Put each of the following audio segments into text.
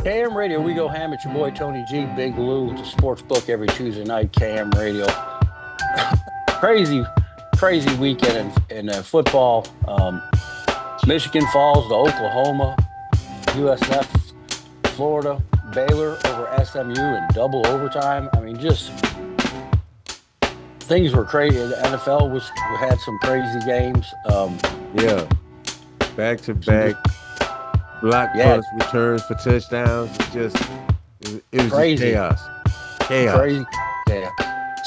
KM Radio, we go ham. It's your boy Tony G, Big Lou with the sports book every Tuesday night. KM Radio, crazy, crazy weekend in football. Michigan falls to Oklahoma, USF, Florida, Baylor over SMU in double overtime. I mean, just things were crazy. The NFL was had some crazy games. Yeah, back to Some just back block yeah, punts, returns for touchdowns. It was just crazy, chaos, chaos. crazy. Yeah.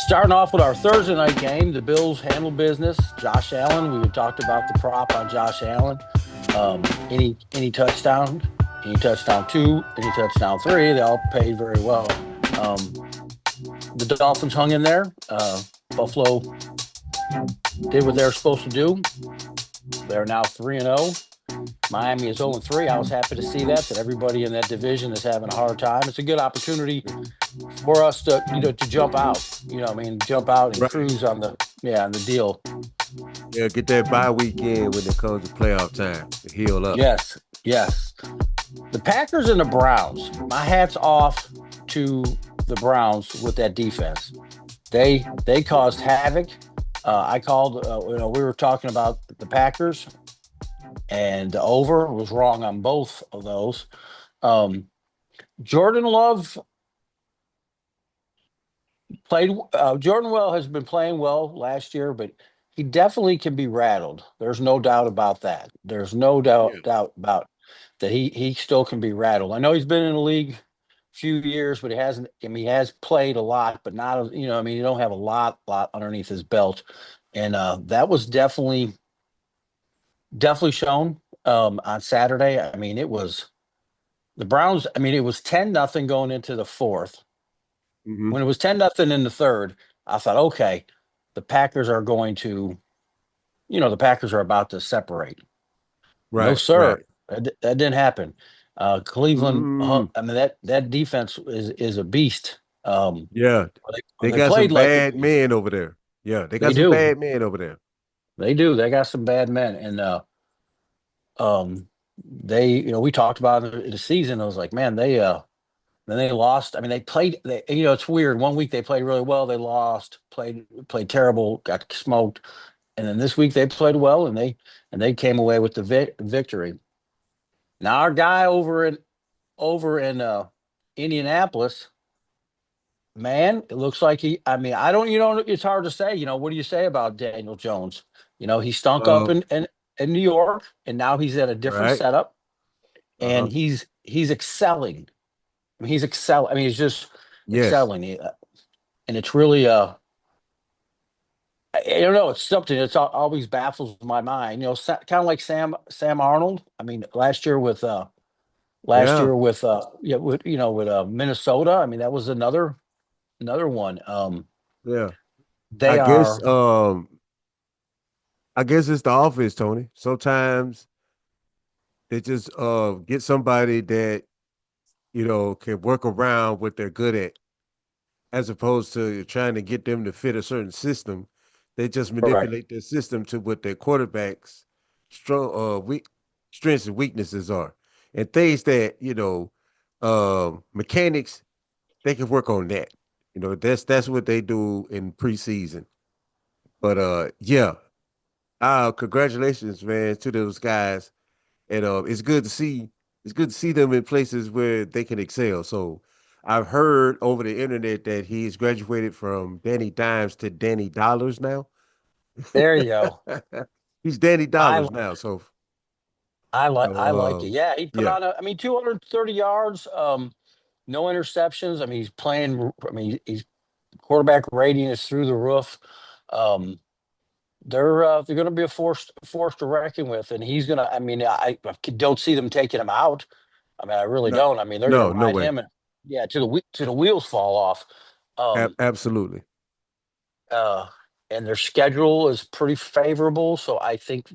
Starting off with our Thursday night game, the Bills handle business. Josh Allen, we talked about the prop on Josh Allen. Any touchdown, any touchdown two, any touchdown three, they all paid very well. Um, the Dolphins hung in there. Buffalo did what they're supposed to do. They're now 3-0. Miami is 0-3. I was happy to see that everybody in that division is having a hard time. It's a good opportunity for us to, to jump out. I mean, jump out and Right. cruise on the deal. Yeah, get that bye weekend when it comes to playoff time to heal up. Yes, yes. The Packers and the Browns. My hat's off to the Browns with that defense. They caused havoc. I called. We were talking about the Packers, and the over was wrong on both of those. Um, Jordan Love played. Jordan Well has been playing well last year, but he definitely can be rattled. There's no doubt about that. There's no doubt Yeah. doubt about that. He still can be rattled. I know he's been in the league a few years, but he hasn't. I mean, he has played a lot, but not. I mean, you don't have a lot underneath his belt, and that was definitely shown on Saturday. I mean, it was the Browns. I mean, it was 10-0 going into the fourth. Hmm. When it was 10-0 in the third, I thought, okay, the Packers are going to, the Packers are about to separate. No, Right, sir, right. that didn't happen. Cleveland, Mm, I mean that defense is a beast. yeah, they They got some played like bad men over there. Yeah, they they got some do, bad men over there. they do. They got some bad men, and um, we talked about it in the season. I was like, man, then they lost. I mean, they played. It's weird. One week they played really well. They lost. Played terrible. Got smoked. And then this week they played well, and they came away with the victory. Now our guy over in Indianapolis, man, it looks like he. I mean, I don't. It's hard to say. What do you say about Daniel Jones? He stunk up Uh, in New York, and now he's at a different right. setup, Uh-huh. and he's excelling. I mean, he's excel. I mean, he's just Yes. excelling, and it's really I don't know. It's something that's always baffles my mind. Kind of like Sam Arnold. I mean, last Yeah. year with yeah with Minnesota. I mean, that was another one. Yeah. I They guess are um I guess it's the offense, Tony. Sometimes they just get somebody that, can work around what they're good at, as opposed to trying to get them to fit a certain system. They just correct. manipulate their system to what their quarterbacks strong weak strengths and weaknesses are. And things that, mechanics, they can work on that. That's what they do in preseason. But yeah, congratulations, man, to those guys. And it's good to see them in places where they can excel. So I've heard over the internet that he's graduated from Danny Dimes to Danny Dollars now. There you go. He's Danny I Dollars now. So I like it. Yeah, he put yeah, on 230 yards, no interceptions. I mean, he's playing. I mean, he's quarterback rating is through the roof. Um, they're going to be a force to reckon with, and he's going to. I mean, I don't see them taking him out. I mean, I really no, don't. I mean, they're going no, to no ride way. him, and yeah, till the wheels fall off. Um, Absolutely. uh, and their schedule is pretty favorable, so I think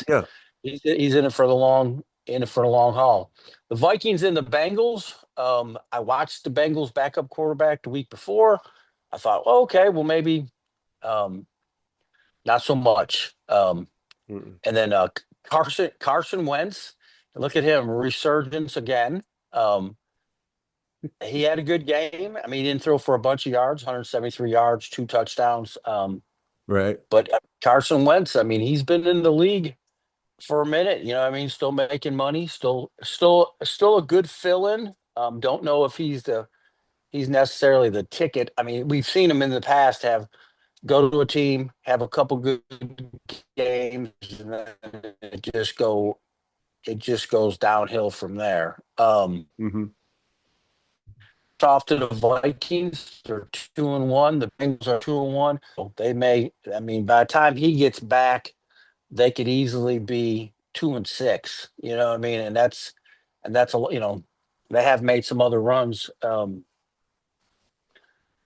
Yeah. he's in it for the long haul. The Vikings and the Bengals. I watched the Bengals backup quarterback the week before. I thought, well, okay, well maybe um, not so much. Mm-mm. And then Carson Wentz. Look at him, resurgence again. Um, he had a good game. I mean, he didn't throw for a bunch of yards, 173 yards, 2 touchdowns. Right. But Carson Wentz, I mean, he's been in the league for a minute. You know, what I mean, still making money, still a good fill-in. Don't know if he's necessarily the ticket. I mean, we've seen him in the past have go to a team, have a couple good games, and then it just goes downhill from there. Hmm. Off to the Vikings, they're 2-1. The Bengals are 2-1. They may, I mean, by the time he gets back, they could easily be 2-6. You know what I mean? And that's they have made some other runs.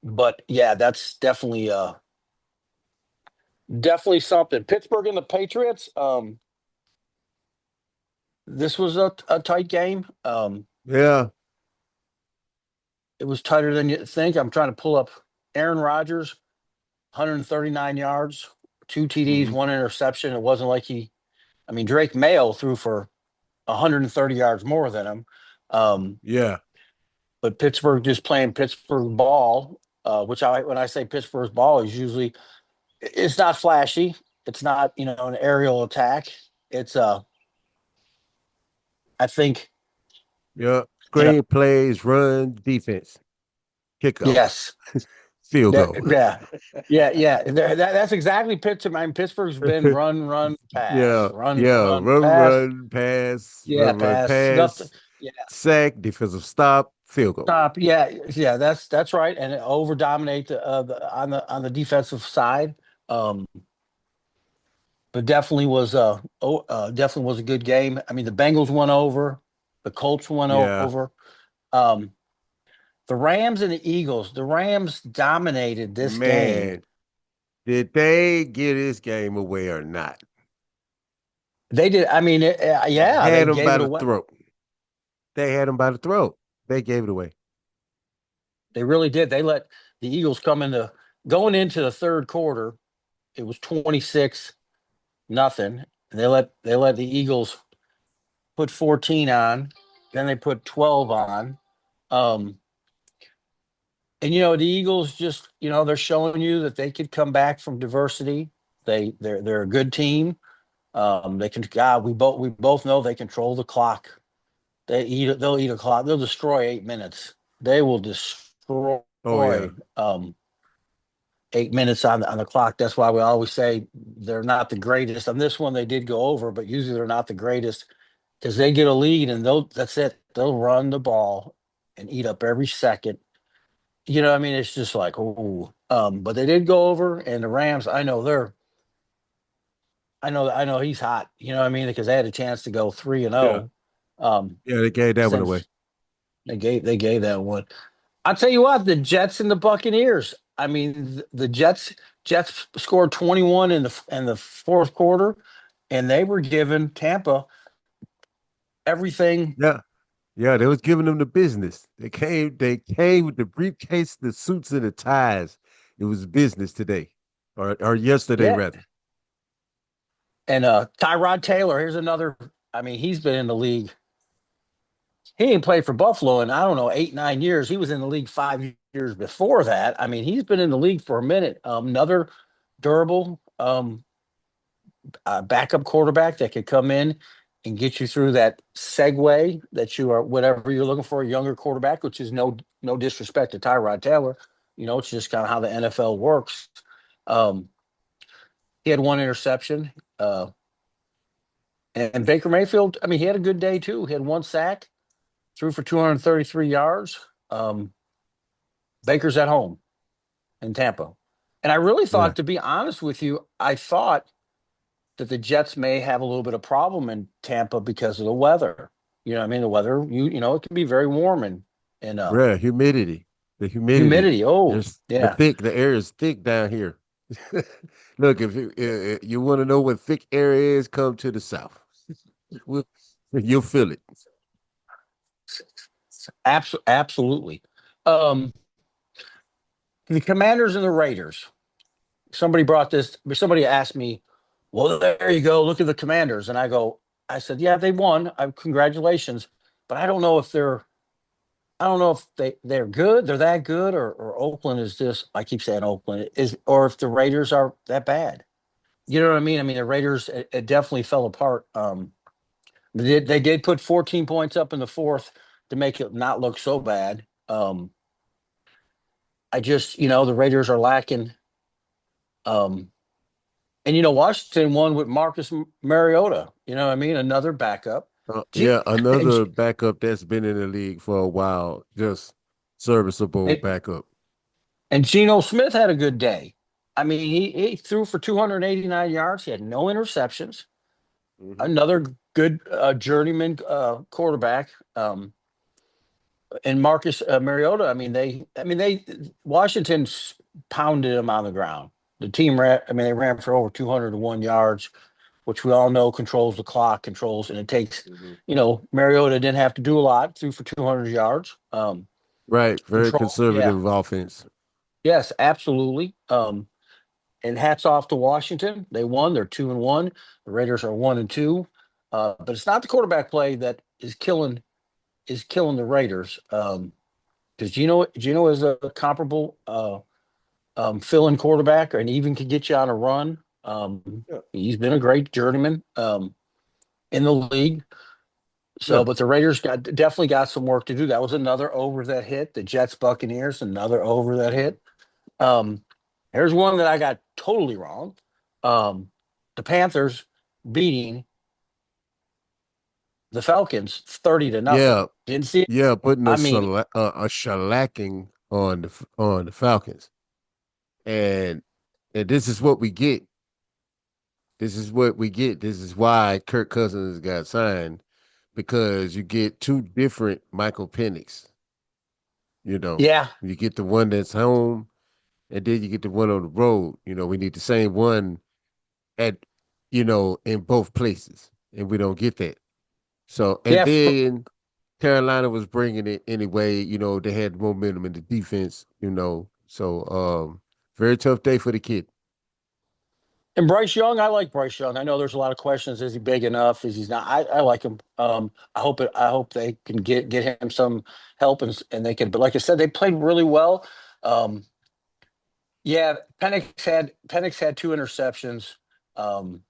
But yeah, that's definitely something. Pittsburgh and the Patriots. This was a tight game. Yeah. It was tighter than you think. I'm trying to pull up Aaron Rodgers, 139 yards, two TDs, Hmm. one interception. It wasn't like I mean, Drake Mayo threw for 130 yards more than him. Um, Yeah. but Pittsburgh just playing Pittsburgh ball, which when I say Pittsburgh's ball is usually, it's not flashy. It's not, an aerial attack. It's, I think, Yeah. you know, Screen plays, run, defense, kickoff, yes. field That, goal. yeah. Yeah. Yeah. That's exactly Pittsburgh. I mean, Pittsburgh's been run, run, pass, Yeah. run, Yeah. run, Run, pass. run, pass, Yeah. run, run, Pass. Nothing. pass, Yeah. sack, defensive stop, field goal. Stop. Yeah. Yeah. That's right. And over dominate on the defensive side. Um, but definitely was a good game. I mean, the Bengals went over, the Colts went Yeah. over. Um, the Rams and the Eagles. The Rams dominated this game. Man, did they get this game away or not? They did. I mean, They yeah, they had them gave by it the away. throat. They had them by the throat. They gave it away. They really did. They let the Eagles come into going into the third quarter. It was 26 nothing. And they let the Eagles put 14 on. Then they put 12 on. Um, and the Eagles just, they're showing you that they could come back from diversity. They're a good team. They can. God, we both know they control the clock. They'll eat a clock. They'll destroy 8 minutes. They will destroy Oh yeah. um 8 minutes on the clock. That's why we always say they're not the greatest. On this one, they did go over, but usually they're not the greatest because they get a lead and that's it. They'll run the ball and eat up every second. I mean, it's just like, oh, but they did go over, and the Rams. I know he's hot. You know what I mean? Because they had a chance to go three and Yeah. zero. Yeah, they gave that one away. Since they gave that one. I'll tell you what, the Jets and the Buccaneers. I mean, the Jets scored 21 in the fourth quarter, and they were giving Tampa everything. Yeah. Yeah, they was giving them the business. They came with the briefcase, the suits, and the ties. It was business today. Or yesterday Yeah, rather. and Tyrod Taylor. Here's another. I mean, he's been in the league. He ain't played for Buffalo in, I don't know, 8, 9 years. He was in the league 5 years before that. I mean, he's been in the league for a minute. Another durable backup quarterback that could come in and get you through that segue that you are whatever you're looking for, a younger quarterback, which is no disrespect to Tyrod Taylor. It's just kind of how the NFL works. Um, he had one interception. And Baker Mayfield, I mean, he had a good day too. He had one sack, threw for 233 yards. Baker's at home in Tampa. And I really Yeah. thought, to be honest with you, I thought that the Jets may have a little bit of problem in Tampa because of the weather. You know what I mean? The weather, it can be very warm and Yeah, humidity. The humidity. humidity. Oh, There's yeah. the air is thick down here. Look, if you want to know what thick air is, come to the south. We'll- You'll feel it. Absolutely. Um, the Commanders and the Raiders. Somebody asked me, well, there you go. Look at the Commanders. And I said, yeah, they won. Congratulations. But I don't know if they're I don't know if they're good, they're that good, or Oakland is just, I keep saying Oakland is, or if the Raiders are that bad. You know what I mean? I mean the Raiders, it definitely fell apart. They did put 14 points up in the fourth to make it not look so bad. I just, the Raiders are lacking. Um, and Washington won with Marcus Mariota. You know what I mean? Another backup. G- Yeah, another backup that's been in the league for a while, just serviceable and, backup. and Geno Smith had a good day. I mean, he threw for 289 yards. He had no interceptions. Hmm. Another good journeyman quarterback. And Marcus Mariota. I mean, Washington pounded him on the ground. The team ran. I mean, they ran for over 201 yards, which we all know controls the clock, controls, and it takes. Hmm. Mariota didn't have to do a lot. Threw for 200 yards. Right, very Control. Yeah. conservative offense. Yes, absolutely. And hats off to Washington. They won. They're 2-1. The Raiders are 1-2. But it's not the quarterback play that is killing the Raiders. Because Gino is a comparable fill-in quarterback, and even can get you on a run. Yeah, He's been a great journeyman in the league. So, yeah, but the Raiders definitely got some work to do. That was another over that hit. The Jets Buccaneers, another over that mhm. hit. Um, Here's one that I got totally wrong. Um, the Panthers beating the Falcons 30-0. Yeah, Didn't see it. yeah, putting I mean, a shellacking on the Falcons, and and this is what we get. This is what we get. This is why Kirk Cousins got signed because you get two different Michael Penix. yeah, You get the one that's home, and then you get the one on the road. We need the same one at in both places, and we don't get that. So, and yeah. then Carolina was bringing it anyway. They had momentum in the defense. So very tough day for the kid. And Bryce Young, I like Bryce Young. I know there's a lot of questions. Is he big enough? Is he not? I like him. I hope they can get him some help, and they can. But like I said, they played really well. Um, yeah, Penix had two interceptions. Um,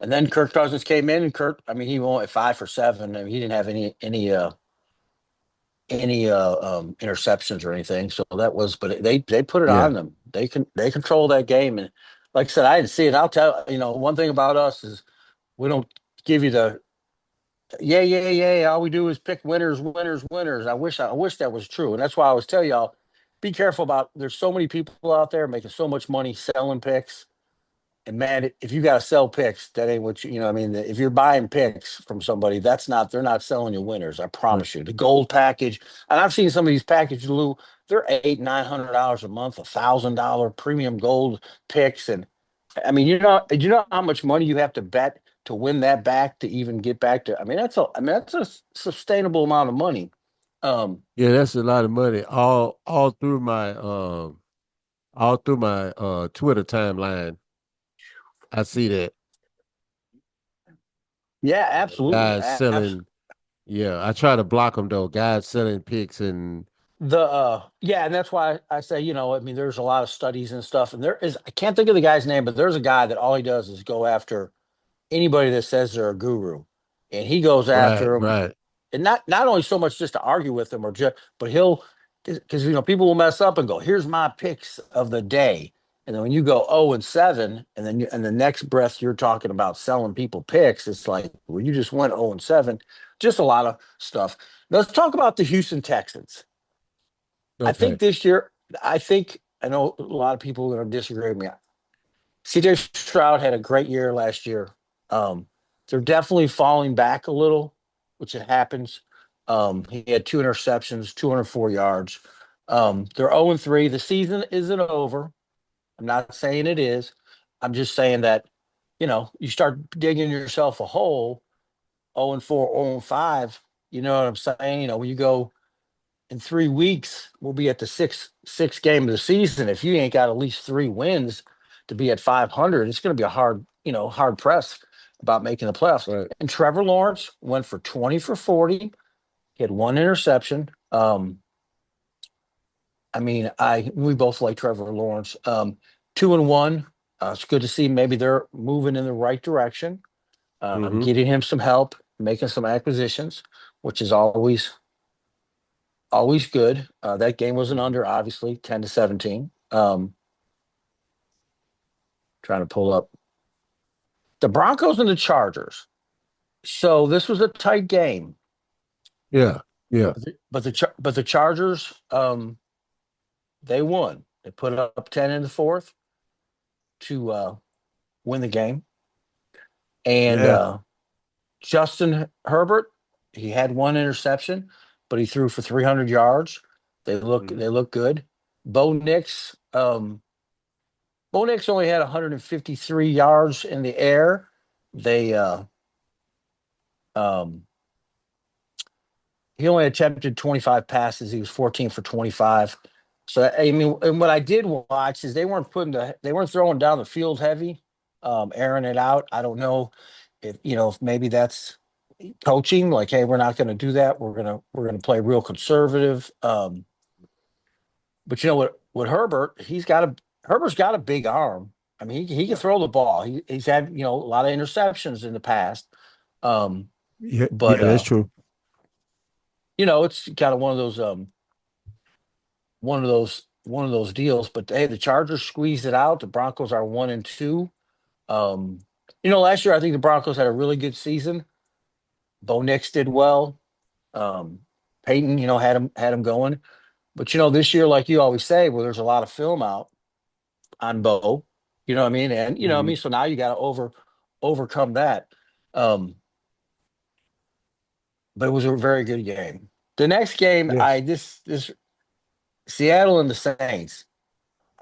and then Kirk Cousins came in, and Kirk. I mean, he went 5 for 7. I mean, he didn't have any interceptions or anything. So that was, but they put it Yeah, on them. They control that game, and like I said, I didn't see it. I'll tell one thing about us is we don't give you the yeah, yeah, yeah. All we do is pick winners, winners, winners. I wish that was true, and that's why I always tell y'all, be careful about. There's so many people out there making so much money selling picks, and man, if you got to sell picks, that ain't what you know. I mean, if you're buying picks from somebody, they're not selling you winners. I right. promise you. The gold package, and I've seen some of these packages, Lou. They're $800-900 a month, $1,000 premium gold picks, and I mean, do you know how much money you have to bet to win that back to even get back to? I mean, that's a sustainable amount of money. Um, Yeah, that's a lot of money. All through my Twitter timeline, I see that yeah, absolutely. guys selling. Yeah, I try to block them though. Guys selling picks and Yeah, and that's why I say, I mean, there's a lot of studies and stuff, and I can't think of the guy's name, but there's a guy that all he does is go after anybody that says they're a guru, and he goes right, after them, right, and not only so much just to argue with them or just, but he'll, because people will mess up and go, here's my picks of the day, and then when you go 0-7, and then and the next breath you're talking about selling people picks, it's like, well, you just went 0-7, just a lot of stuff. Let's talk about the Houston Texans. I okay, think this year, I know a lot of people are going to disagree with me. CJ Stroud had a great year last year. Um, they're definitely falling back a little, which it happens. He had two interceptions, 204 yards. They're 0-3. The season isn't over. I'm not saying it is. I'm just saying that, you start digging yourself a hole, 0-4, 0-5. You know what I'm saying? When you go in 3 weeks, we'll be at the sixth game of the season. If you ain't got at least 3 wins to be at 500, it's going to be a hard press about making the playoffs. right. And Trevor Lawrence went for 20 for 40. He had one interception. I mean, I we both like Trevor Lawrence. 2-1. It's good to see maybe they're moving in the right direction. Mm-hmm. Getting him some help, making some acquisitions, which is always good. That game was an Mm-hmm. under, obviously, 10-17. Trying to pull up the Broncos and the Chargers. So this was a tight game, Yeah. Yeah. but the Chargers, they won. They put up 10 in the fourth to win the game. And Yeah. Justin Herbert, he had one interception, but he threw for 300 yards. Mm-hmm. They look good. Bo Nix, Bo Nix only had 153 yards in the air. They um, he only attempted 25 passes. He was 14 for 25. So I mean, and what I did watch is they weren't throwing down the field heavy, airing it out. I don't know if if maybe that's coaching. Like, hey, we're not going to do that. We're gonna play real conservative. But you know what Herbert's got a big arm. I mean, he can Yeah. throw the ball. He's had a lot of interceptions in the past. Um, Yeah. but Yeah. That's true. it's kind of one of those deals. But hey, the Chargers squeezed it out. The Broncos are 1-2. Um, last year I think the Broncos had a really good season. Bo Nix did well. Um, Peyton, had him going. But this year, like you always say, well, there's a lot of film out on Bo. You know what I mean? And you know what I Mm-hmm. mean. So now you got to overcome that. Um, but it was a very good game. The next game, Yes. this Seattle and the Saints.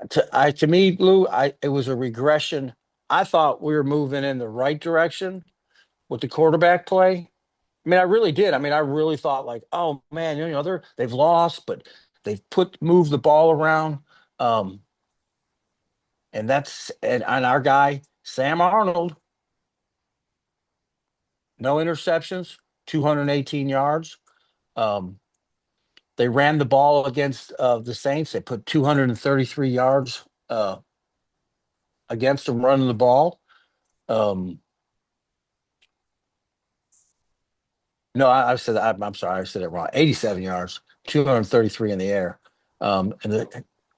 To me, Lou, it was a regression. I thought we were moving in the right direction with the quarterback play. I mean, I really did. I mean, I really thought like, oh man, they've lost, but they've moved the ball around. Um, and our guy Sam Arnold, no interceptions, 218 yards. Um, they ran the ball against the Saints. They put 233 yards against them running the ball. Um, no, I said I'm sorry, I said it wrong. 87 yards, 233 in the air. And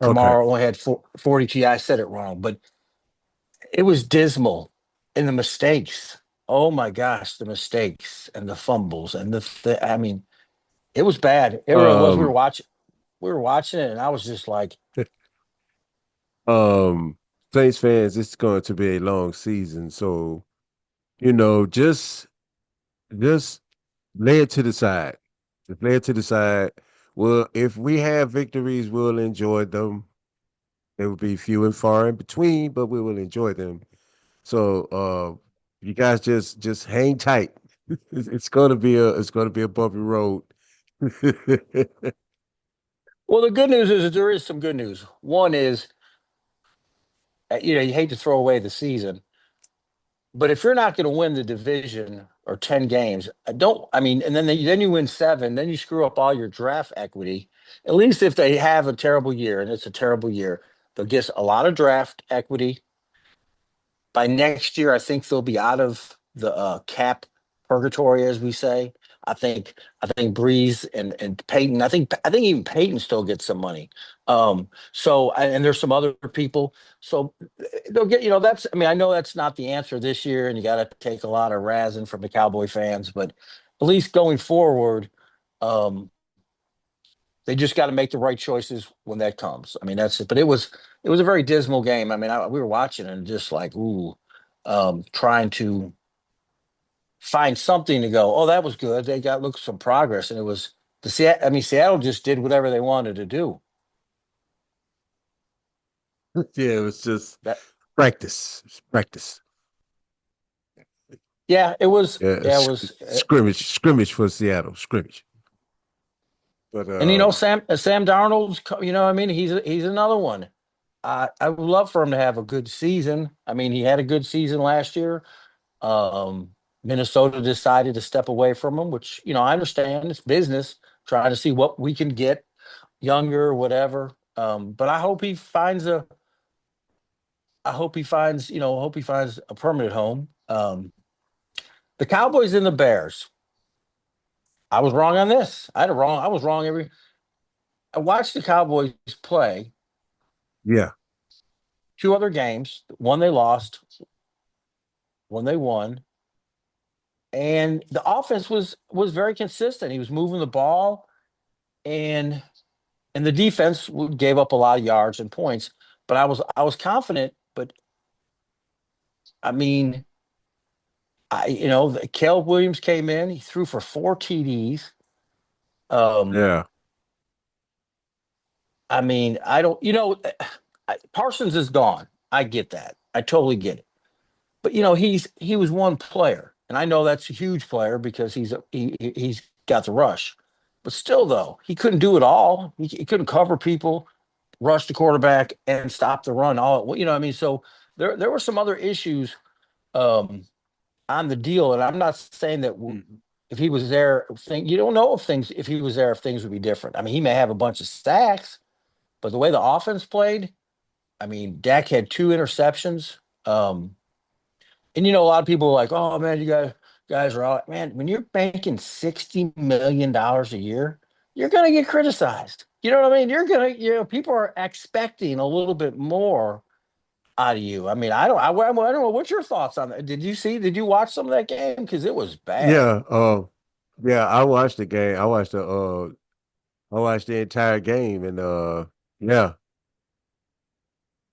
Okay. Kamara only had 42. I said it wrong, but it was dismal. And the mistakes. Oh my gosh, the mistakes and the fumbles and I mean, it was bad. It really was. Um. We were watching it, and I was just like, Um. Saints fans, it's going to be a long season, so just lay it to the side. Just lay it to the side. Well, if we have victories, we'll enjoy them. They will be few and far in between, but we will enjoy them. So you guys just hang tight. It's gonna be a bumpy road. well, the good news is that there is some good news. One is, you hate to throw away the season, but if you're not going to win the division or 10 games, I mean, and then you win seven, then you screw up all your draft equity. At least if they have a terrible year, and it's a terrible year, they'll get a lot of draft equity. By next year, I think they'll be out of the cap purgatory, as we say. I think Breeze and Peyton. I think even Peyton still gets some money. And there's some other people. So they'll get. That's. I mean, I know that's not the answer this year, and you got to take a lot of razzing from the Cowboy fans, but at least going forward, um, they just got to make the right choices when that comes. I mean, that's it. But it was a very dismal game. I mean, we were watching and just like, ooh, trying to find something to go. Oh, that was good. They got look some progress, and it was the Seattle. I mean, Seattle just did whatever they wanted to do. Yeah, it was just That practice. It's practice. yeah, it was. Yeah, Yeah, it was. scrimmage for Seattle, scrimmage. But And Sam Darnold's. I mean, he's another one. I would love for him to have a good season. I mean, he had a good season last year. Um, Minnesota decided to step away from him, which I understand. It's business. trying to see what we can get younger, whatever. But I hope he finds a permanent home. The Cowboys and the Bears. I was wrong on this. I was wrong I watched the Cowboys play Yeah. two other games. One they lost, one they won, and the offense was very consistent. He was moving the ball, and the defense gave up a lot of yards and points. But I was confident. But I mean, Caleb Williams came in. He threw for four TDs. Um, Yeah. I mean, I don't. Parsons is gone. I get that. I totally get it. But he was one player, and I know that's a huge player because he's got the rush. But still, though, he couldn't do it all. He couldn't cover people, rush the quarterback, and stop the run. What I mean. So there were some other issues um, on the deal, and I'm not saying that Mhm. if he was there, you don't know if he was there if things would be different. I mean, he may have a bunch of sacks, but the way the offense played, I mean, Dak had two interceptions. And a lot of people are like, "Oh man, you guys are all man." When you're making $60 million a year, you're gonna get criticized. You know what I mean? People are expecting a little bit more out of you. I mean, I don't know. What's your thoughts on that? Did you watch some of that game? Because it was bad. Yeah. Yeah, I watched the game. I watched the entire game and yeah,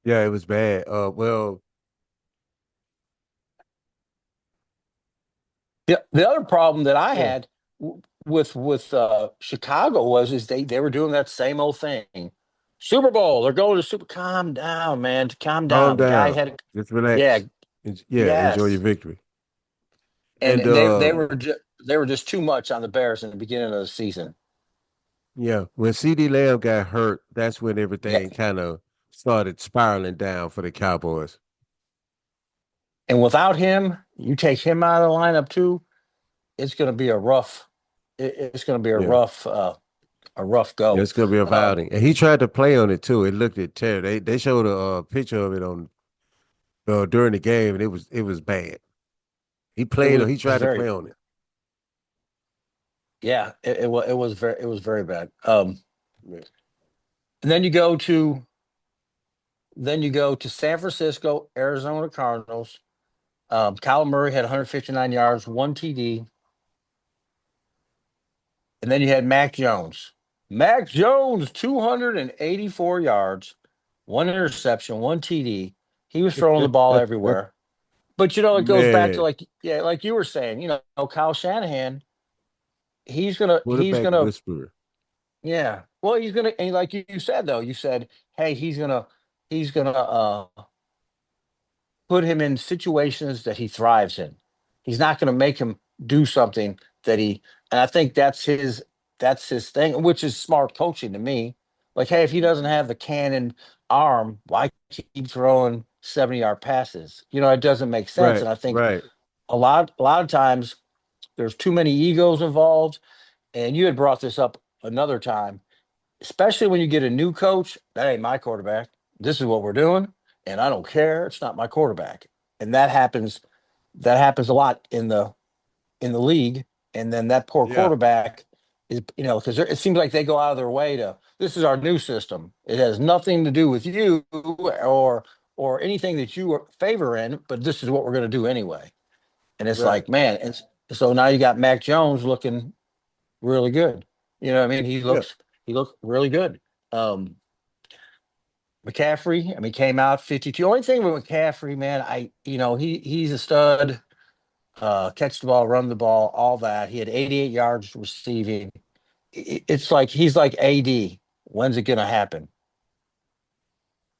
yeah, it was bad. Well, The other problem that I yeah, had with Chicago was is they were doing that same old thing. Super Bowl, they're going to Super. Calm down, man. Calm calm down. The guy down. had, Just yeah, relax. Yeah, enjoy your yes, victory. and And they were just too much on the Bears in the beginning of the season. yeah, when CD Lamb got hurt, that's when Yeah, everything kind of started spiraling down for the Cowboys. and without him, you take him out of the lineup too. It's going to be a rough. It's going to be Yeah. a rough Yeah, go. it's gonna be a Um, outing. And he tried to play on it too. It looked at Terry. They showed a picture of it on during the game, and it was bad. it was He tried to very play on it. yeah. It was very bad. Yeah. And then you go to San Francisco, Arizona Cardinals. Kyler Murray had 159 yards, one TD, and then you had Mac Jones. Mac Jones, 284 yards, one interception, one TD. He was throwing the ball everywhere. But it goes back to Man, like you were saying, Kyle Shanahan, he's quarterback gonna, whisperer. yeah. Well, he's gonna, and like you said though, you said, hey, he's gonna put him in situations that he thrives in. He's not going to make him do something and I think that's his thing, which is smart coaching to me. Like, hey, if he doesn't have the cannon arm, why keep throwing 70-yard passes? It doesn't make sense. Right, And I think right. a lot of times there's too many egos involved. And you had brought this up another time, especially when you get a new coach. That ain't my quarterback. This is what we're doing, and I don't care. It's not my quarterback, and that happens. That happens a lot in the league. And then that poor Yeah, quarterback is, because it seems like they go out of their way to. This is our new system. It has nothing to do with you or anything that you favor in, but this is what we're going to do anyway. And it's right. like, man, so now you got Mac Jones looking really good. You know what I mean? Yeah, He looks really good. Um, McCaffrey, I mean, came out 52. Only thing with McCaffrey, man, he's a stud. Catch the ball, run the ball, all that. He had 88 yards receiving. It's like he's like AD. When's it gonna happen?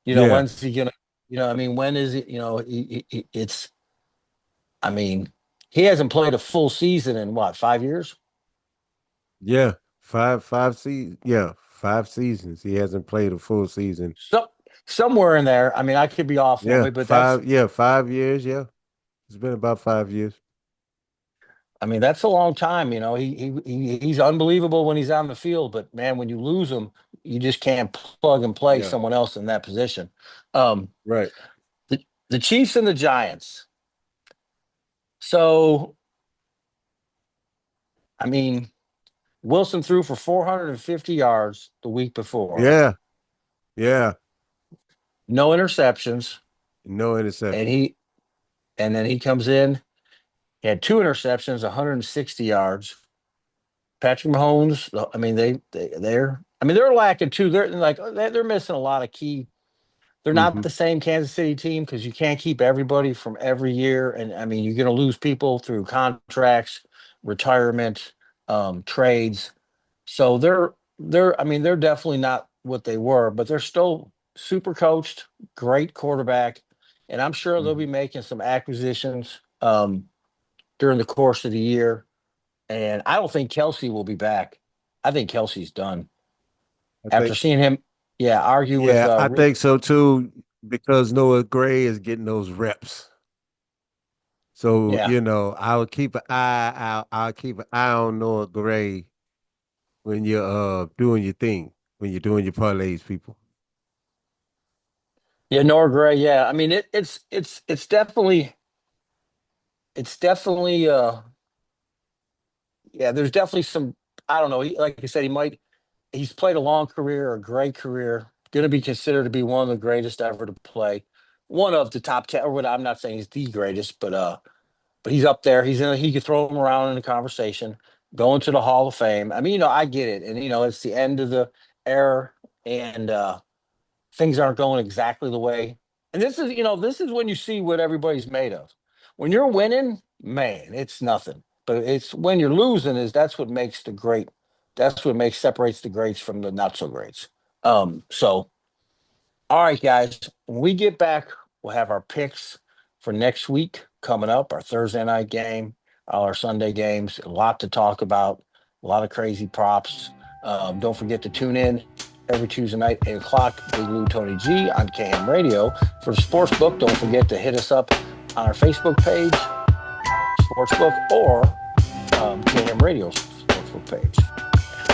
yeah, When's he gonna? I mean, when is it? It's. I mean, he hasn't played a full season in what, 5 years? yeah. Yeah, 5 seasons. He hasn't played a full season. So somewhere in there. I mean, I could be off one Yeah, way, but that's 5 years. Yeah, it's been about 5 years. I mean, that's a long time. He's unbelievable when he's on the field, but man, when you lose him, you just can't plug and play Yeah, someone else in that position. Um, right. the, the Chiefs and the Giants. So, I mean, Wilson threw for 450 yards the week before, Yeah, yeah. no interceptions, No and interception. then he comes in, he had two interceptions, 160 yards. Patrick Mahomes, I mean, they're lacking too. They're missing a lot of key. They're not Hmm. the same Kansas City team because you can't keep everybody from every year. And I mean, you're going to lose people through contracts, retirement, trades. So I mean, they're definitely not what they were, but they're still super coached, great quarterback, and I'm sure they'll be Hmm. making some acquisitions during the course of the year. And I don't think Kelsey will be back. I think Kelsey's done I after think, seeing him. Yeah, argue with yeah, I think so too, because Noah Gray is getting those reps. So, yeah. I'll keep an eye out. I'll keep an eye on Noah Gray when you're doing your thing, when you're doing your parlays, people. Yeah, Nora Gray. Yeah, I mean it's definitely yeah. There's definitely some. I don't know. Like I said, he's played a long career, a great career. Going to be considered to be one of the greatest ever to play, one of the top 10. Or what I'm not saying he's the greatest, but he's up there. He could throw him around in the conversation, going to the Hall of Fame. I mean, I get it, and it's the end of the era, and things aren't going exactly the way. And this is when you see what everybody's made of. When you're winning, man, it's nothing. But it's when you're losing that's what makes the great. That's what makes separates the greats from the not so greats. So all right, guys. When we get back, we'll have our picks for next week coming up, our Thursday night game, all our Sunday games. A lot to talk about, a lot of crazy props. Don't forget to tune in every Tuesday night, 8 o'clock, Big Lou Tony G on KM Radio. For the sports book, don't forget to hit us up on our Facebook page, Sportsbook, or KM Radio Sportsbook page.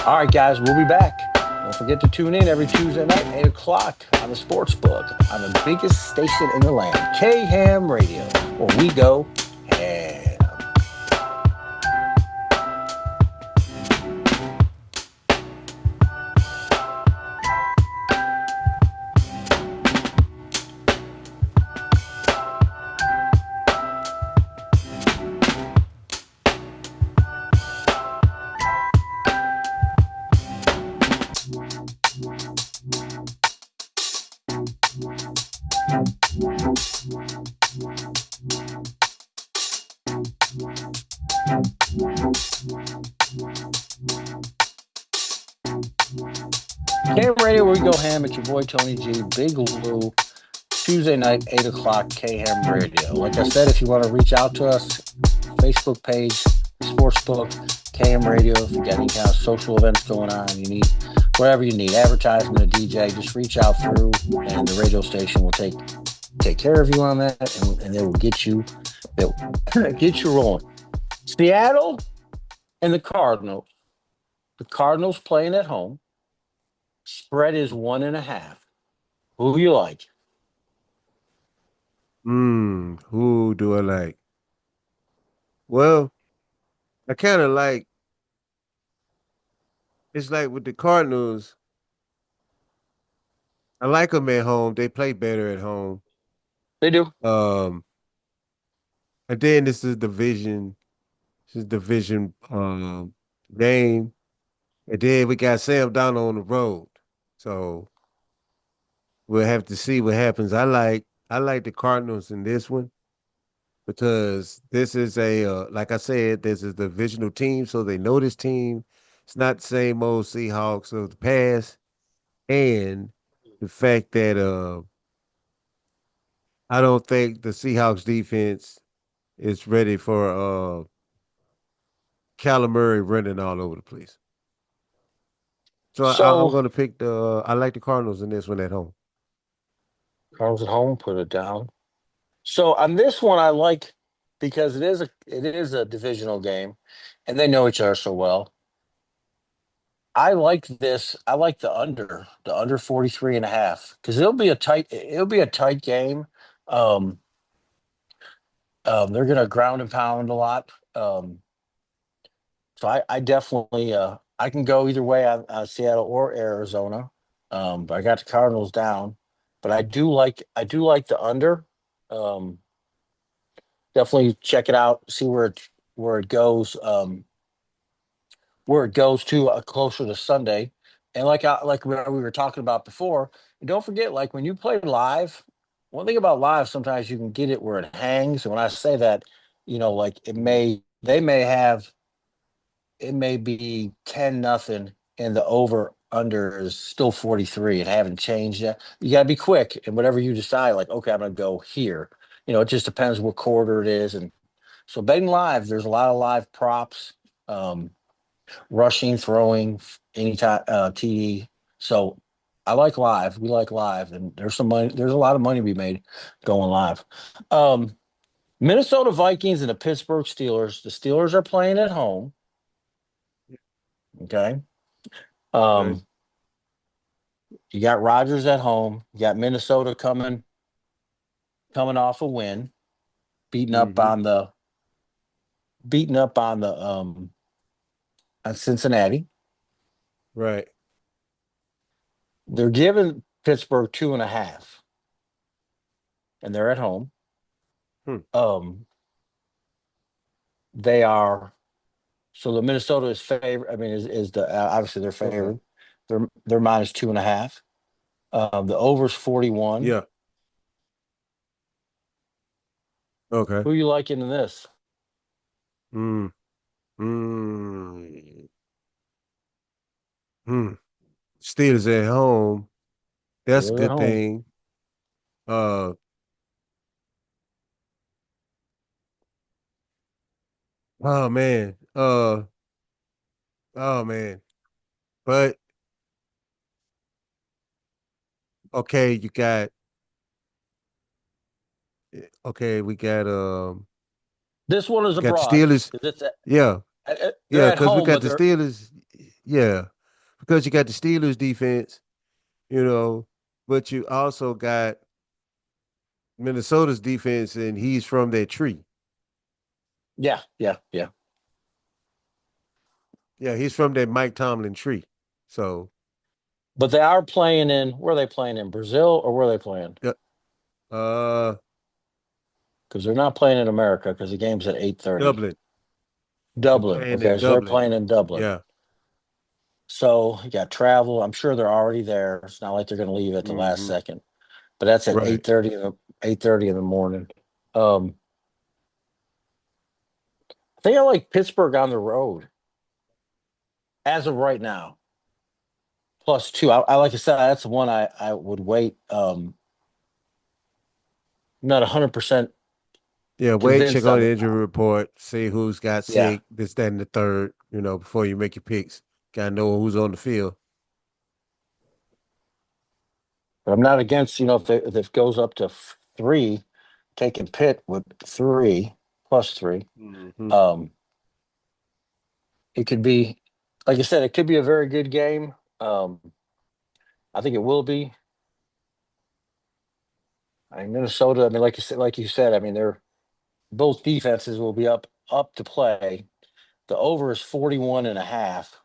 All right, guys, we'll be back. Don't forget to tune in every Tuesday night, 8 o'clock on the Sports Book on the biggest station in the land, K Ham Radio, where we go ham. K Ham Radio, where we go ham. It's your boy, Tony G, Big Lou, Tuesday night, 8 o'clock, K Ham Radio. Like I said, if you want to reach out to us, Facebook page, Sportsbook, KM Radio. If you got any kind of social events going on, you need whatever you need, advertisement, a DJ, just reach out through, and the radio station will take care of you on that, and they will they'll get you rolling. Seattle and the Cardinals. The Cardinals playing at home. Spread is 1.5. Who you like? Who do I like? Well, I kind of like, it's like with the Cardinals, I like them at home. They play better at home. They do. Um, and then this is division game. And then we got Sam Donald on the road. So we'll have to see what happens. I like the Cardinals in this one because this is like I said, this is a divisional team, so they know this team. It's not the same old Seahawks of the past. And the fact that I don't think the Seahawks defense is ready for Kyler Murray running all over the place. So I'm So going to pick I like the Cardinals in this one at home. Cardinals at home, put it down. So on this one, I like. because it is a divisional game, and they know each other so well. I like this. I like the under 43 and a half because it'll be a tight game. Um, they're going to ground and pound a lot. So I definitely I can go either way on Seattle or Arizona. But I got the Cardinals down, but I do like the under. Um, Definitely check it out, see where it goes. Where it goes to closer to Sunday. And like we were talking about before, and don't forget, like when you play live, one thing about live, sometimes you can get it where it hangs. And when I say that, like it may be 10-0, and the over under is still 43. It haven't changed yet. You gotta be quick, and whatever you decide, like, okay, I'm gonna go here. It just depends what quarter it is. And so betting live, there's a lot of live props. Um, Rushing, throwing, anytime TD. So I like live. We like live, and there's some money. There's a lot of money to be made going live. Um, Minnesota Vikings and the Pittsburgh Steelers. The Steelers are playing at home. Okay. Okay. Um, you got Rodgers at home. You got Minnesota coming off a win, beating up Mm-hmm. on the beating up on Cincinnati. Right. They're giving Pittsburgh 2.5, and they're at home. Hmm. Um, they are So the Minnesota is favorite. I mean, is the obviously they're Okay. favored. They're minus 2.5. The over's 41. Yeah. Okay. Who you liking in this? Mm. Mm. Mm. Steelers at home. That's a Steelers at good home. thing. Uh oh man. Oh man. But okay, we got This one is we got the abroad Steelers. because Yeah. they're Yeah, at because we home, got but the they're Steelers. Yeah. Because you got the Steelers defense, you know, but you also got Minnesota's defense, and he's from that tree. yeah, yeah, yeah. Yeah, he's from that Mike Tomlin tree. So But they are playing in where are they playing in Brazil or where are they playing? yeah, uh Because they're not playing in America because the game's at 8:30. Dublin. They're Dublin. playing in Okay, so they're Dublin. playing in Dublin. Yeah. So you got travel. I'm sure they're already there. It's not like they're going to leave at the last Hmm. second. But that's at Right. 8:30 in the morning. Um, I think I like Pittsburgh on the road as of right now. Plus two. I like I said, that's the one I would wait. Not 100% Yeah, wait, check convinced on on the the injury report, see who's got yeah, sick, this, that, and the third, before you make your picks. Gotta know who's on the field. but I'm not against if it goes up to three, taking Pitt with three plus three. Hmm. Um, it could be, like I said, it could be a very good game. I think it will be. I mean, Minnesota. I mean, like you said. I mean, they're both defenses will be up to play. The over is 41 and a half.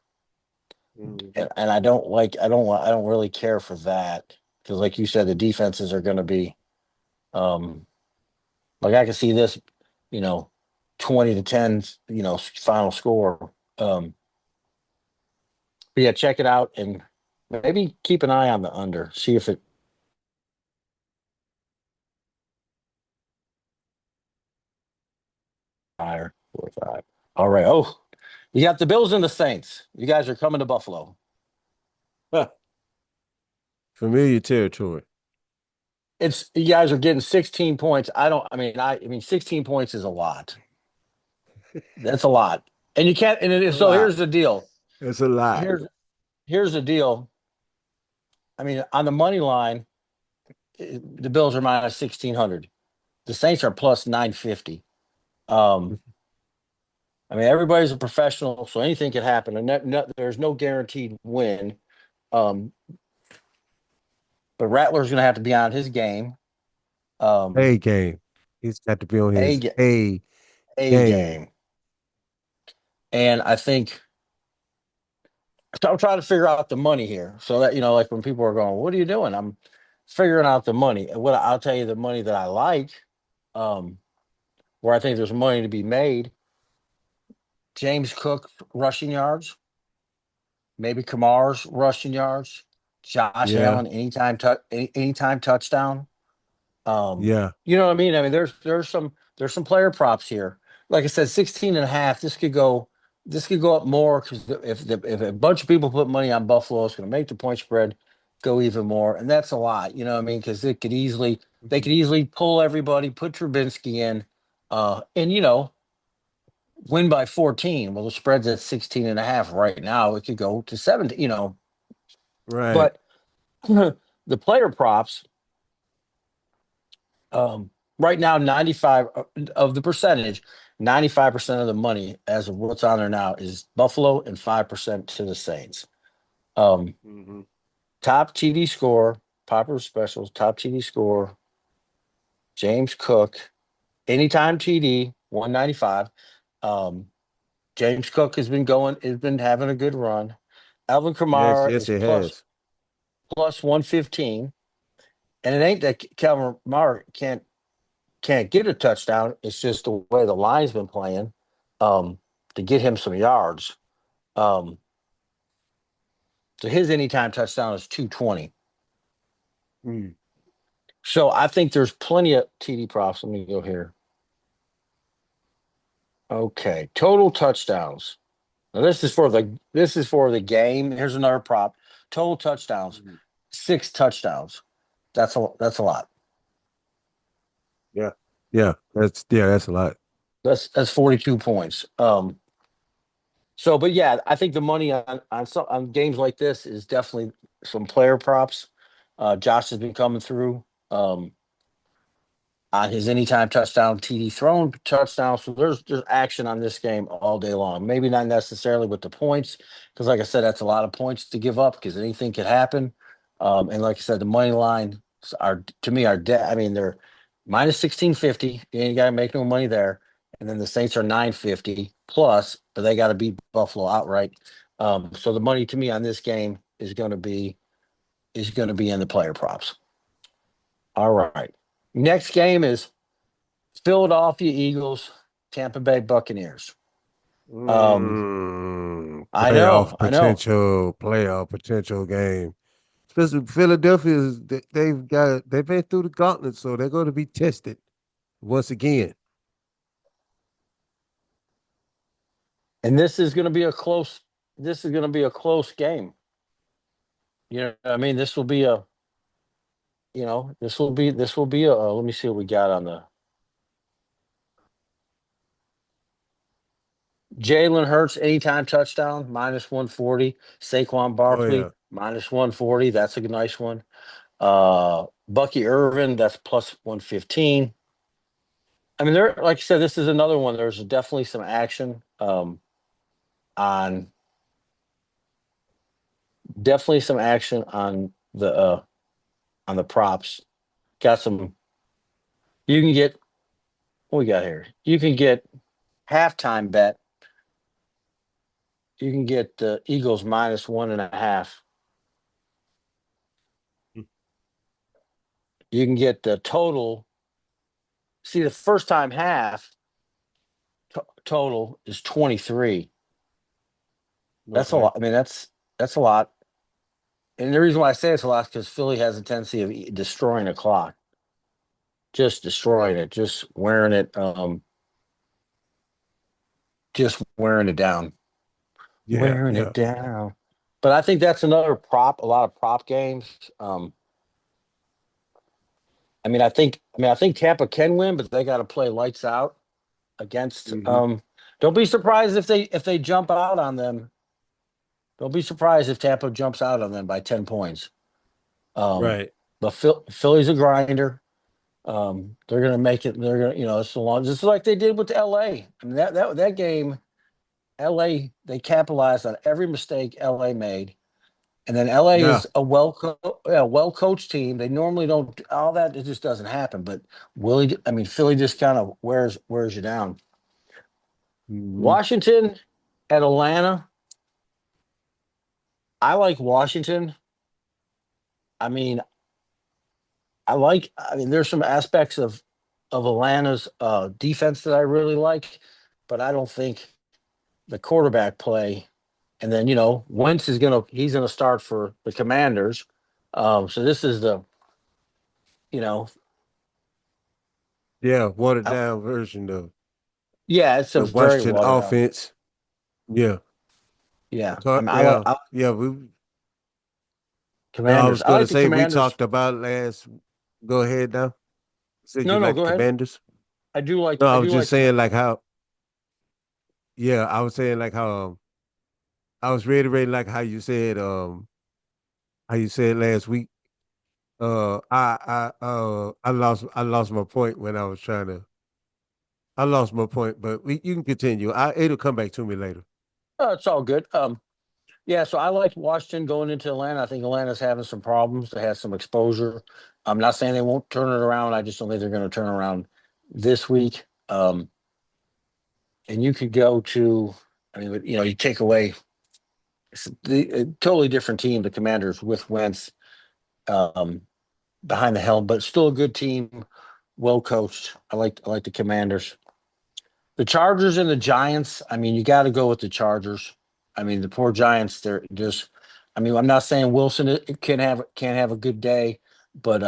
Hmm. And I don't really care for that because like you said, the defenses are going to be um like I can see this, you know, 20-10, final score. But yeah, check it out and maybe keep an eye on the under. See if it higher 45. All right. Oh, you got the Bills and the Saints. You guys are coming to Buffalo. Familiar territory. It's you guys are getting 16 points. I mean 16 points is a lot. That's a lot. And you can't A so lot. here's the deal. That's a lot. Here's the deal. I mean, on the money line, the Bills are minus 1,600. The Saints are plus 950. Um, I mean, everybody's a professional, so anything could happen, and there's no guaranteed win. Um, but Rattler's going to have to be on his game. Um, A game. He's got to be on a his ga- A a game. game, and I think so I'm trying to figure out the money here, so that like when people are going, "What are you doing?" I'm figuring out the money. And what I'll tell you, the money that I like, um, where I think there's money to be made. James Cook rushing yards, maybe Kamar's rushing yards, Josh Yeah, Allen anytime touchdown. Um, yeah. you know what I mean? I mean, there's some player props here. Like I said, 16 and a half. This could go up more because if a bunch of people put money on Buffalo, it's going to make the point spread go even more, and that's a lot. You know what I mean? Because they Mhm. could easily pull everybody, put Trubinsky in, and win by 14. Well, the spread's at 16 and a half right now. It could go to 17. Right. But the player props. Um, right now, 95 of the percentage, 95% of the money as of what's on there now is Buffalo and 5% to the Saints. Um, Hmm. top TD score, popular specials, top TD score, James Cook, anytime TD, 195. Um, James Cook has been having a good run. Alvin Yes, Kamara yes, is it has. plus 115. And it ain't that Calvin Kamara can't get a touchdown. It's just the way the line's been playing um, to get him some yards. Um, so his anytime touchdown is 220. Mm. So I think there's plenty of TD props. Let me go here. Okay, total touchdowns. Now this is for the game. Here's another prop. Total touchdowns, Mhm. 6 touchdowns. That's a lot. Yeah, yeah, that's a lot. That's 42 points. So, but yeah, I think the money on games like this is definitely some player props. Josh has been coming through on his anytime touchdown, TD thrown touchdown. So there's action on this game all day long. Maybe not necessarily with the points, because like I said, that's a lot of points to give up because anything could happen. And like I said, the money line are to me are dead. I mean, they're minus 1650. You ain't got to make no money there. And then the Saints are 950 plus, but they got to beat Buffalo outright. So the money to me on this game is going to be in the player props. All right. Next game is Philadelphia Eagles, Tampa Bay Buccaneers. Um, I know. Playoff potential game. Especially Philadelphia they've been through the gauntlet, so they're going to be tested once again. And this is going to be a close game. You know, what I mean, this will be a, let me see what we got on the Jalen Hurts anytime touchdown, minus 140. Saquon Oh yeah. Barkley, minus 140. That's a nice one. Bucky Irvin, that's plus 115. I mean, like I said, this is another one. There's definitely some action on definitely some action on the props. Got some. You can get what we got here. You can get halftime bet. You can get the Eagles minus 1.5. You can get the total. See, the first time half total is 23. That's a Okay. lot. I mean, that's a lot. And the reason why I say it's a lot is because Philly has a tendency of destroying a clock, just destroying it, just wearing it down. Yeah, Wearing yeah. it down. But I think that's another prop. A lot of prop games. I think Tampa can win, but they got to play lights out against. Hmm. Don't be surprised if they jump out on them. Don't be surprised if Tampa jumps out on them by 10 points. Um, Right. but Philly's a grinder. They're going to make it. They're going to, it's a long, just like they did with LA. I mean, that game, LA, they capitalized on every mistake LA made. And then LA Yeah. is a well coached team. They normally don't all that. It just doesn't happen. But Philly just kind of wears you down. Hmm. Washington at Atlanta. I like Washington. I mean, there's some aspects of Atlanta's defense that I really like, but I don't think the quarterback play. And then Wentz he's gonna start for the Commanders. So this is the you know Yeah, watered I, down version of yeah, it's a the very Washington watered down. offense. Yeah. Yeah, I So, mean, yeah. Yeah. No, I Commanders. was I gonna like the say we Commanders. talked about last. Go ahead now. Said you No, no, like go ahead. Commanders. I do like No, I I was do just like the saying like Commanders. how. Yeah, I was saying like how. I was reiterating like how you said last week. I lost my point when I was trying to. I lost my point, but you can continue. It'll come back to me later. Oh, it's all good. Yeah, so I like Washington going into Atlanta. I think Atlanta's having some problems. They had some exposure. I'm not saying they won't turn it around. I just don't think they're going to turn around this week. And you could go to, but, you take away a totally different team, the Commanders with Wentz um, behind the helm, but still a good team, well coached. I like the Commanders. The Chargers and the Giants. I mean, you got to go with the Chargers. I mean, the poor Giants. They're just. I mean, I'm not saying Wilson can't have a good day, but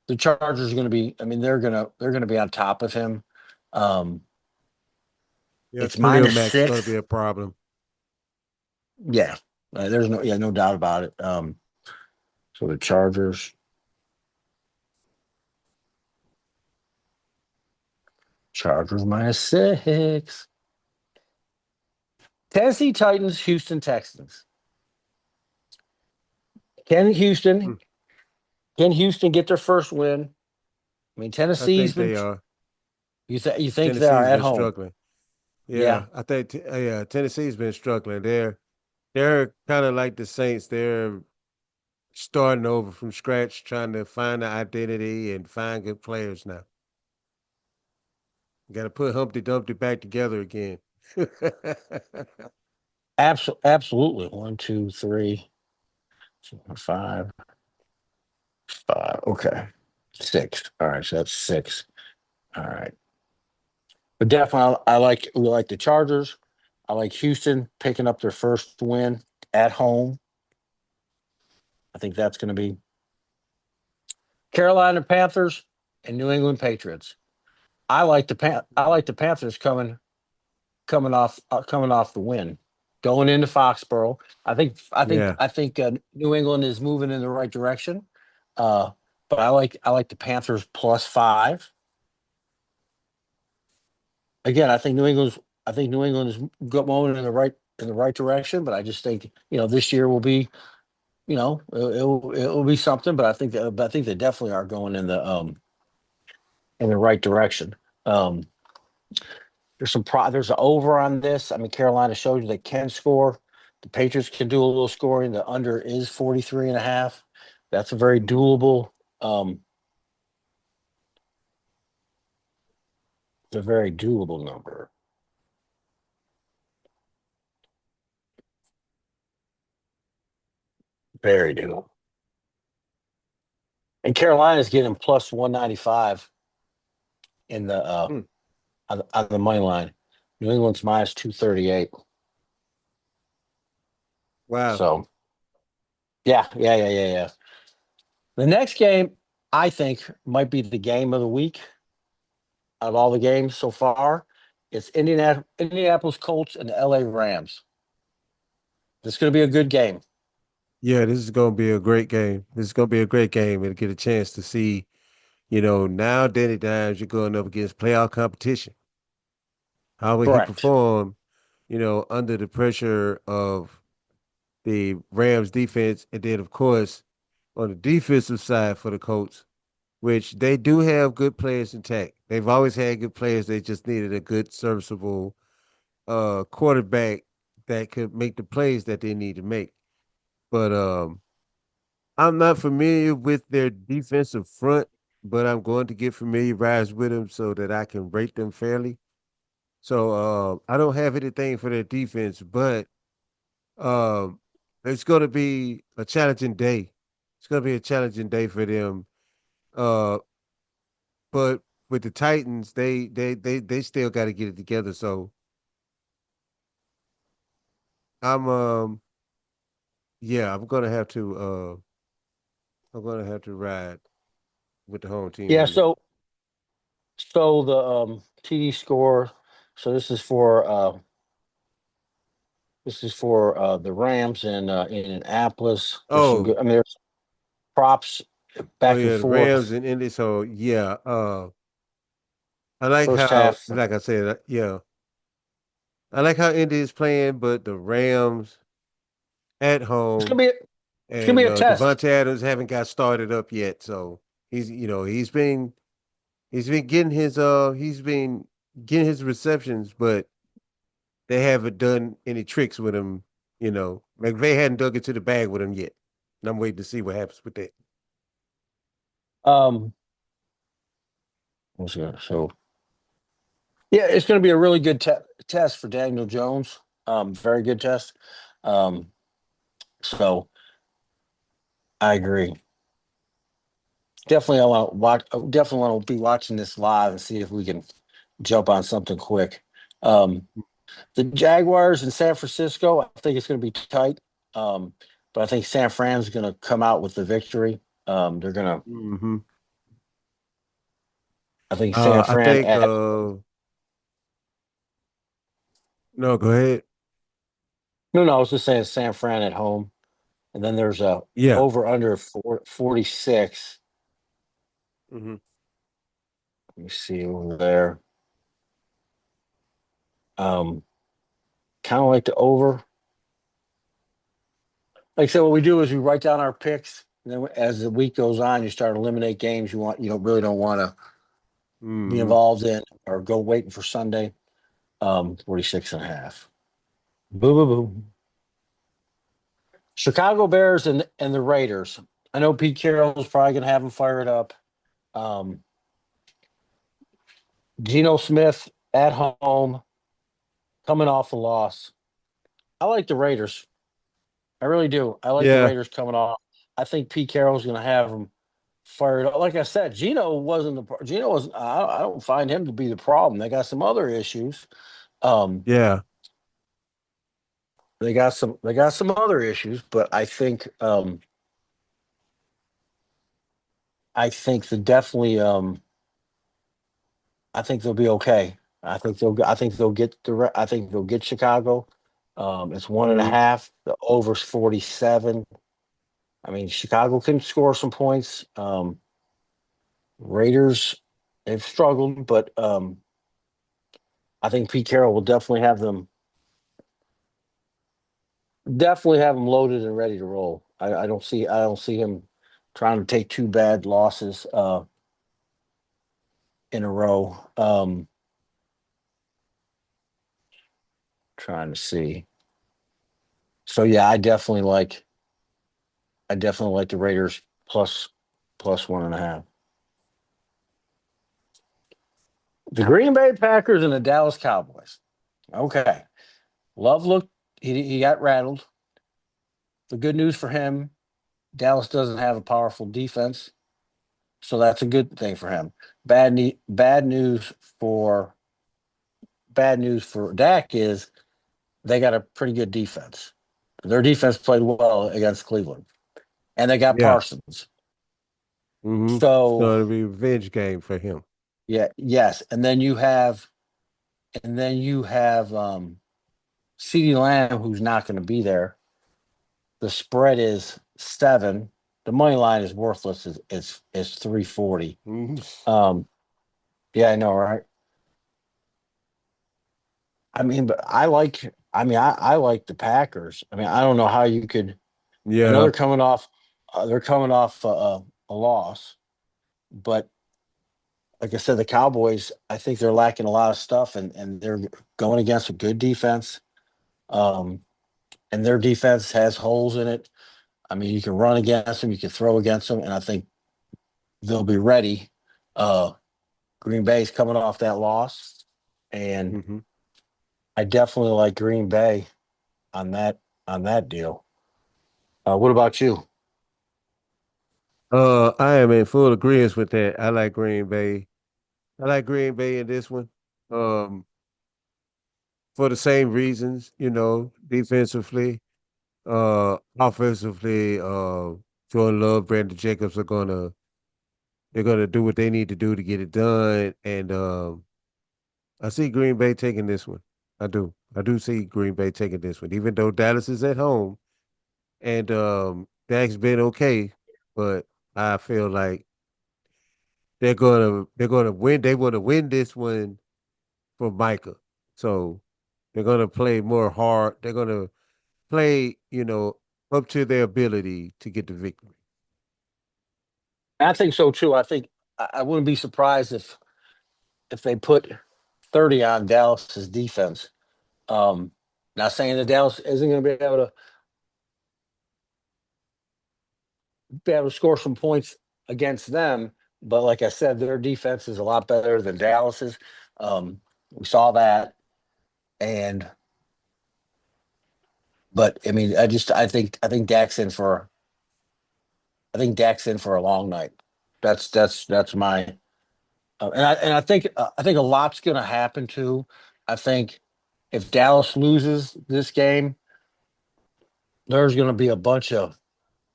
the Chargers are going to be. I mean, they're gonna be on top of him. Um, Yeah, it's Khalil minus Mack's going to be six. a problem. Yeah, there's no doubt about it. So the Chargers minus six. Tennessee Titans, Houston Texans. Can Houston Hmm. can Houston get their first win? I mean, I Tennessee's think been. they are. You think they are Tennessee's at been home? struggling. Yeah, Yeah, I think yeah, Tennessee's been struggling. They're kind of like the Saints. They're starting over from scratch, trying to find an identity and find good players now. Got to put Humpty Dumpty back together again. absolutely. One, two, three, four, five. Okay, six. All right, so that's six. All right, but definitely, we like the Chargers. I like Houston picking up their first win at home. I think that's going to be Carolina Panthers and New England Patriots. I like the Panthers coming off the win, going into Foxborough. Yeah, I think New England is moving in the right direction. Uh, but I like the Panthers +5. Again, I think New England is going in the right direction. But I just think this year will be it'll be something. But I think they definitely are going in the right direction. Um, there's an over on this. I mean, Carolina showed you they can score. The Patriots can do a little scoring. The under is 43 and a half. That's a very mhm. doable. Um, it's a very doable number. Very doable. And Carolina's getting plus 195 in the Hmm. on the money line. New England's minus 238. Wow. So yeah. The next game I think might be the game of the week out of all the games so far. It's Indianapolis Colts and the LA Rams. It's going to be a good game. Yeah, this is going to be a great game. This is going to be a great game and get a chance to see, now Danny Dimes, you're going up against playoff competition. How will he Correct. perform, under the pressure of the Rams defense? And then, of course, on the defensive side for the Colts, which they do have good players intact. They've always had good players. They just needed a good, serviceable quarterback that could make the plays that they need to make. But I'm not familiar with their defensive front, but I'm going to get familiarized with them so that I can rate them fairly. So I don't have anything for their defense, but um, it's going to be a challenging day. It's going to be a challenging day for them. Uh, but with the Titans, they still got to get it together. So I'm yeah, I'm gonna have to ride with the home team Yeah. on this. So the TD score. So this is for the Rams in Indianapolis. There's some Oh, good. I mean, there's props oh back and yeah, the Rams forth. and Indy. So yeah, I like First how, half. like I said, yeah, I like how Indy is playing, but the Rams at It's gonna home be it's gonna be and a test. Devontae Adams haven't got started up yet. So he's been getting his receptions, but they haven't done any tricks with him. McVay hadn't dug into the bag with him yet, and I'm waiting to see what happens with that. Um, so yeah, it's gonna be a really good test for Daniel Jones. Very good test. Um, so I agree. Definitely, I want to watch. Definitely want to be watching this live and see if we can jump on something quick. Um, the Jaguars in San Francisco, I think it's going to be tight. Um, but I think San Fran's going to come out with the victory. They're going to. Hmm. I think San I Fran think at. no, go ahead. No, no, I was just saying San Fran at home, and then there's a Yeah. over under 46. Hmm. Let me see over there. Um, kind of like the over. Like I said, what we do is we write down our picks, and then as the week goes on, you start to eliminate games you don't really don't want to be Hmm. involved in or go waiting for Sunday. 46 and a half. Boo boo boo. Chicago Bears and the Raiders. I know Pete Carroll's probably gonna have them fired up. Um, Geno Smith at home, coming off a loss. I like the Raiders. I really do. I like the Yeah. Raiders coming off. I think Pete Carroll's gonna have them fired up. Like I said, Geno wasn't the Geno was. I don't find him to be the problem. They got some other issues. Um, Yeah. they got some other issues, but I think they definitely I think they'll be okay. I think they'll get I think they'll get Chicago. It's one and a Hmm. half. The over's 47. I mean, Chicago can score some points. Raiders, they've struggled, but I think Pete Carroll will definitely have them loaded and ready to roll. I don't see him trying to take two bad losses in a row. Trying to see. So yeah, I definitely like the Raiders plus one and a half. The Green Bay Packers and the Dallas Cowboys. Okay. Love looked he got rattled. The good news for him, Dallas doesn't have a powerful defense, so that's a good thing for him. Bad news for Dak is they got a pretty good defense. Their defense played well against Cleveland, and they got Yeah. Parsons. It's So going to be a revenge game for him. yeah, yes, and then you have CeeDee Lamb, who's not going to be there. The spread is 7. The money line is worthless. Is 340. Mhm. Um, yeah, I know, right? I mean, but I like the Packers. I mean, I don't know how you could. I know Yeah. they're coming off a loss. but like I said, the Cowboys, I think they're lacking a lot of stuff, and they're going against a good defense. Um, and their defense has holes in it. I mean, you can run against them, you can throw against them, and I think they'll be ready. Uh, Green Bay's coming off that loss, and Hmm. I definitely like Green Bay on that deal. What about you? I am in full agreement with that. I like Green Bay. I like Green Bay in this one. Um, for the same reasons, defensively, offensively, Jordan Love, Brandon Jacobs they're gonna do what they need to do to get it done. And I see Green Bay taking this one. I do. I do see Green Bay taking this one, even though Dallas is at home and Dak's been okay, but I feel like they're gonna win. They want to win this one for Micah. So they're gonna play more hard. They're gonna play, up to their ability to get the victory. I think so too. I think I wouldn't be surprised if they put 30 on Dallas's defense. Um, Not saying that Dallas isn't going to be able to score some points against them, but like I said, their defense is a lot better than Dallas's. We saw that, and but I mean, I think Dak's in for a long night. That's my and I think a lot's going to happen too. I think if Dallas loses this game, there's going to be a bunch of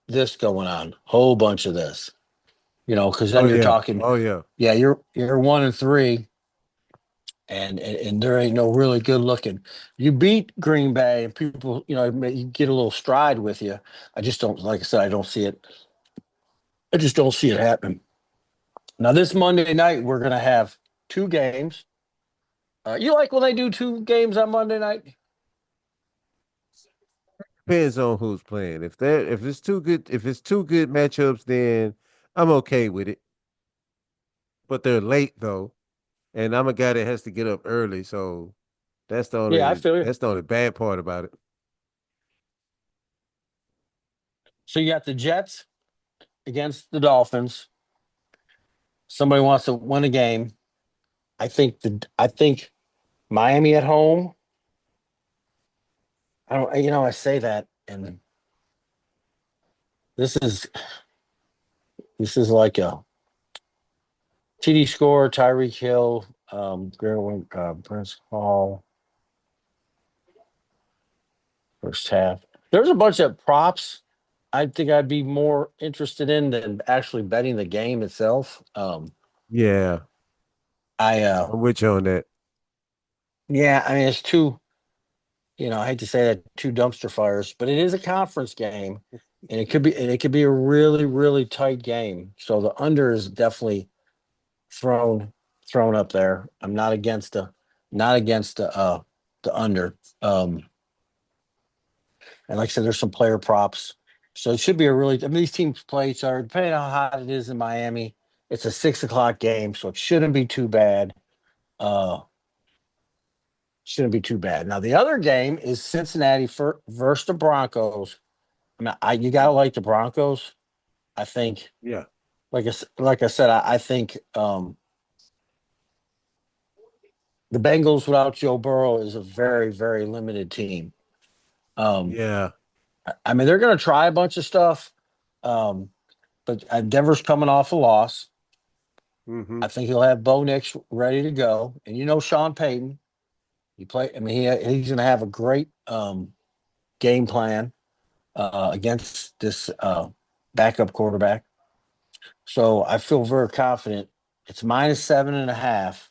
this going on, whole bunch of this, because Oh then you're yeah. talking, Oh yeah. yeah, you're 1-3, and there ain't no really good looking. You beat Green Bay, and people, you get a little stride with you. I just don't, like I said, I don't see it. I just don't see it happening. Now this Monday night, we're going to have two games. You like when they do two games on Monday night? Depends on who's playing. If it's two good matchups, then I'm okay with it. But they're late though, and I'm a guy that has to get up early, so that's the Yeah, I only feel you. that's the only bad part about it. So you got the Jets against the Dolphins. Somebody wants to win a game. I think Miami at home. I don't. I say that, and this is this is like a TD score. Tyreek Hill, Prince Hall, first half. There's a bunch of props. I think I'd be more interested in than actually betting the game itself. Yeah, I I'm with you on that. Yeah, I mean it's two. I hate to say that, two dumpster fires, but it is a conference game, and it could be a really really tight game. So the under is definitely thrown thrown up there. I'm not against the under. And like I said, there's some player props, so it should be a really. I mean, these teams play each other. Depending on how hot it is in Miami, it's a 6 o'clock game, so it shouldn't be too bad. Uh, shouldn't be too bad. Now the other game is Cincinnati versus the Broncos. I mean, you gotta like the Broncos. I think, Yeah, like I said, I think the Bengals without Joe Burrow is a very, very limited team. Um, yeah. I mean, they're going to try a bunch of stuff, um, but Denver's coming off a loss. Hmm. I think he'll have Bo Nix ready to go, and Sean Payton. I mean, he's going to have a great game plan against this backup quarterback. So I feel very confident. It's -7.5.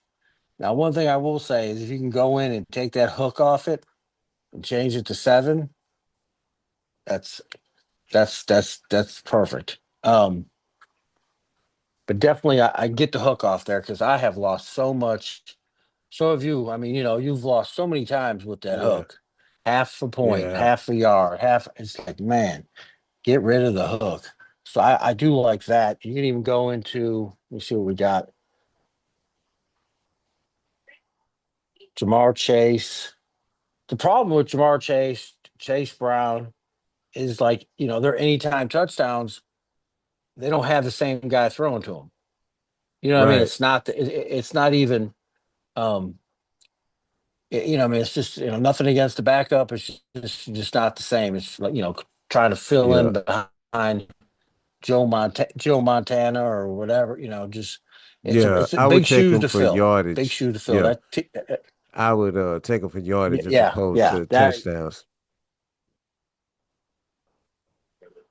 Now, one thing I will say is if you can go in and take that hook off it and change it to 7, that's that's perfect. But definitely I get the hook off there because I have lost so much. So have you. I mean, you've lost so many times with that Yeah, hook. Half a point, yeah. half a yard, half. It's like, man, get rid of the hook. So I do like that. You can even go into Let me see what we got. Jamar Chase. The problem with Jamar Chase, Chase Brown, is like, they're anytime touchdowns. They don't have the same guy throwing to them. You know what I mean? Right. It's not. It's not even. Um, I mean, it's just nothing against the backup. It's just not the same. It's like trying to fill Yeah. in behind Joe Montana or whatever. Just Yeah. it's a I would big take shoes him to for fill. Big yardage. shoes to fill. Yeah. I would take him for yardage as Yeah, opposed yeah. to That touchdowns.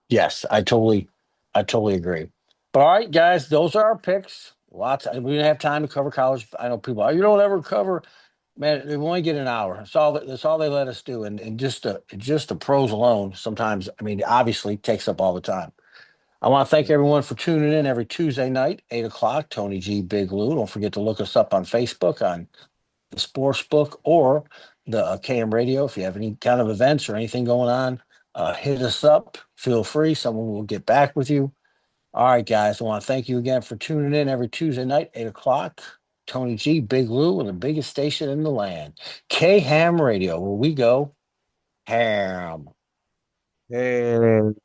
Yes, I totally agree. But all right, guys, those are our picks. Lots. We didn't have time to cover college. I know people. You don't ever cover. Man, we only get an hour. That's all they let us do. And just the pros alone. Sometimes, I mean, obviously takes up all the time. I want to thank everyone for tuning in every Tuesday night, 8 o'clock. Tony G, Big Lou. Don't forget to look us up on Facebook, on the Sports Book, or the KM Radio. If you have any kind of events or anything going on, hit us up. Feel free. Someone will get back with you. All right, guys. I want to thank you again for tuning in every Tuesday night, 8 o'clock. Tony G, Big Lou, and the biggest station in the land, K Ham Radio, where we go ham. And